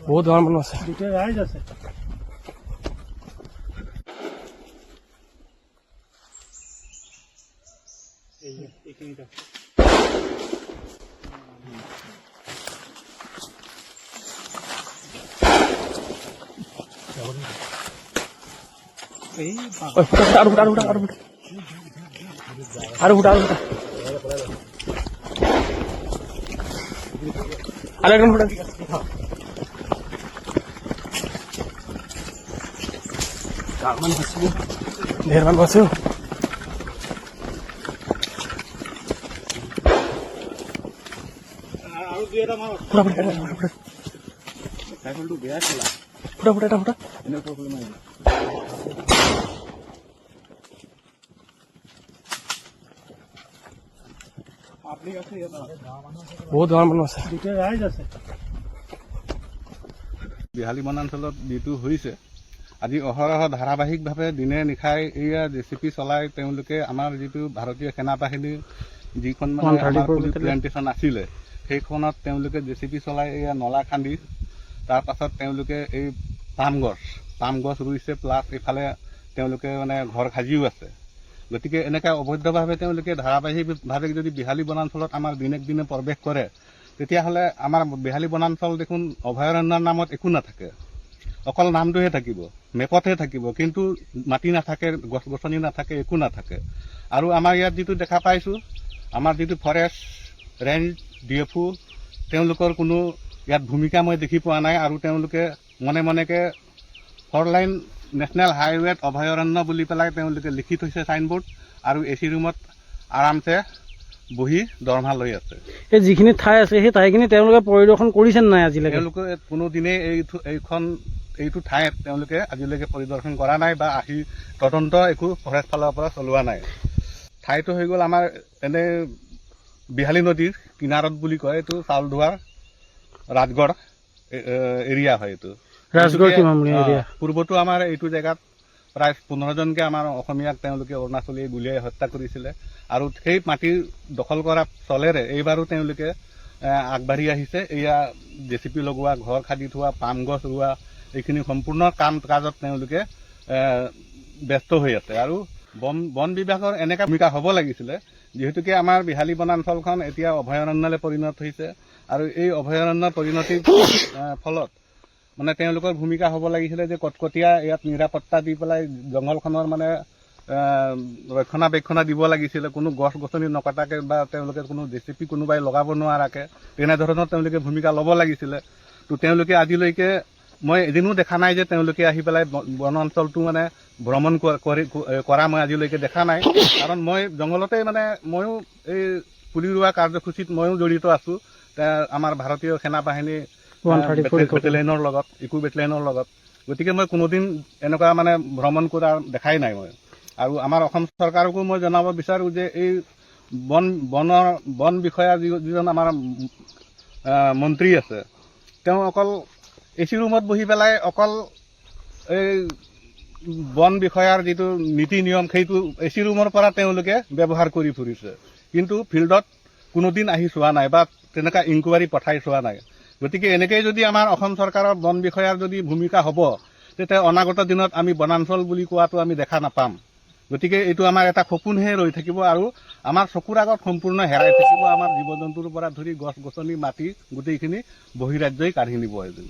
বহুত ডাঙৰ মানুহ আছে। দুটা ৰাইজ আছে। ढेर মানুহ আছে। বহুত ডাঙৰ মানুহ আছে। দুটা ৰাইজ আছে। বিহালী বনাঞ্চলত যিটো হৈছে আজি অহৰহ ধাৰাবাহিকভাৱে দিনে নিশাই এয়া জেচিপি চলাই তেওঁলোকে আমাৰ যিটো ভাৰতীয় সেনা বাহিনীৰ যিখন প্লেণ্টেশ্যন আছিলে সেইখনত তেওঁলোকে জেচিপি চলাই এয়া নলা খান্দি তাৰ পাছত তেওঁলোকে এই পাম গছ ৰুইছে, প্লাছ এইফালে তেওঁলোকে মানে ঘৰ সাজিও আছে। গতিকে এনেকৈ অবৈধভাৱে তেওঁলোকে ধাৰাবাহিকভাৱে যদি বিহালী বনাঞ্চলত আমাৰ দিনে দিনে প্ৰৱেশ কৰে তেতিয়াহ'লে আমাৰ বিহালী বনাঞ্চল দেখোন অভয়াৰণ্যৰ নামত একো নাথাকে, অকল নামটোহে থাকিব, মেপতহে থাকিব, কিন্তু মাটি নাথাকে, গছ গছনি নাথাকে, একো নাথাকে। আৰু আমাৰ ইয়াত যিটো দেখা পাইছোঁ, আমাৰ যিটো ফৰেষ্ট ৰেঞ্জ DFO তেওঁলোকৰ কোনো ইয়াত ভূমিকা মই দেখি পোৱা নাই। আৰু তেওঁলোকে মনে মনেকে 4 লাইন নেশ্যনেল হাইৱেত অভয়াৰণ্য বুলি পেলাই তেওঁলোকে লিখি থৈছে চাইনবোৰ্ড, আৰু AC ৰুমত আৰামছে বহি দৰমহা লৈ আছে। এই যিখিনি ঠাই আছে সেই ঠাইখিনি তেওঁলোকে পৰিদৰ্শন কৰিছে নাই আজিলৈকে? তেওঁলোকে কোনোদিনেই এইটো ঠাইত তেওঁলোকে আজিলৈকে পৰিদৰ্শন কৰা নাই বা আহি তদন্ত একো ফৰেষ্ট ফালৰ পৰা চলোৱা নাই। ঠাইটো হৈ গ'ল আমাৰ এনে বিহালী নদীৰ কিনাৰত বুলি কয়, এইটো চাউলধোৱাৰ ৰাজগড় এৰিয়া হয়। এইটো পূৰ্বতো আমাৰ এইটো জেগাত প্ৰায় 15জনকে আমাৰ অসমীয়াক তেওঁলোকে অৰুণাচলীয়ে গুলীয়াই হত্যা কৰিছিলে। আৰু সেই মাটিৰ দখল কৰা চলেৰে এইবাৰো তেওঁলোকে আগবাঢ়ি আহিছে। এয়া জেচিপি লগোৱা, ঘৰ খান্দি থোৱা, পাম গছ ৰোৱা, এইখিনি সম্পূৰ্ণ কাম কাজত তেওঁলোকে ব্যস্ত হৈ আছে। আৰু বন বিভাগৰ এনেকুৱা ভূমিকা হ'ব লাগিছিলে, যিহেতুকে আমাৰ বিহালী বনাঞ্চলখন এতিয়া অভয়াৰণ্যলৈ পৰিণত হৈছে। আৰু এই অভয়াৰণ্যৰ পৰিণতিৰ ফলত মানে তেওঁলোকৰ ভূমিকা হ'ব লাগিছিলে যে কটকটীয়া ইয়াত নিৰাপত্তা দি পেলাই জংঘলখনৰ মানে ৰক্ষণাবেক্ষণ দিব লাগিছিলে, কোনো গছ গছনি নকটাকে বা তেওঁলোকে কোনো জেচিপি কোনোবাই লগাব নোৱাৰাকে তেনেধৰণৰ তেওঁলোকে ভূমিকা ল'ব লাগিছিলে। তো তেওঁলোকে আজিলৈকে মই এদিনো দেখা নাই যে তেওঁলোকে আহি পেলাই বনাঞ্চলটো মানে ভ্ৰমণ কৰা মই আজিলৈকে দেখা নাই। কাৰণ মই জংঘলতে মানে ময়ো এই পুলি ৰোৱা কাৰ্যসূচীত ময়ো জড়িত আছোঁ আমাৰ ভাৰতীয় সেনা বাহিনী বেটেলিয়নৰ লগত, ইকো বেটেলিয়নৰ লগত। গতিকে মই কোনোদিন এনেকুৱা মানে ভ্ৰমণ কৰা দেখাই নাই মই। আৰু আমাৰ অসম চৰকাৰকো মই জনাব বিচাৰোঁ যে এই বন বিষয়া যিজন আমাৰ মন্ত্ৰী আছে, তেওঁ অকল AC ৰুমত বহি পেলাই অকল এই বন বিষয়াৰ যিটো নীতি নিয়ম সেইটো AC ৰুমৰ পৰা তেওঁলোকে ব্যৱহাৰ কৰি ফুৰিছে, কিন্তু ফিল্ডত কোনোদিন আহি চোৱা নাই বা তেনেকুৱা ইনকুৱাৰী পঠাই চোৱা নাই। গতিকে এনেকৈ যদি আমাৰ অসম চৰকাৰৰ বন বিষয়াৰ যদি ভূমিকা হ'ব, তেতিয়া অনাগত দিনত আমি বনাঞ্চল বুলি কোৱাটো আমি দেখা নাপাম। গতিকে এইটো আমাৰ এটা সপোনহে ৰৈ থাকিব আৰু আমাৰ চকুৰ আগত সম্পূৰ্ণ হেৰাই থাকিব। আমাৰ জীৱ জন্তুৰ পৰা ধৰি গছ গছনি, মাটি গোটেইখিনি বহিৰাজ্যই কাঢ়ি নিব এদিন।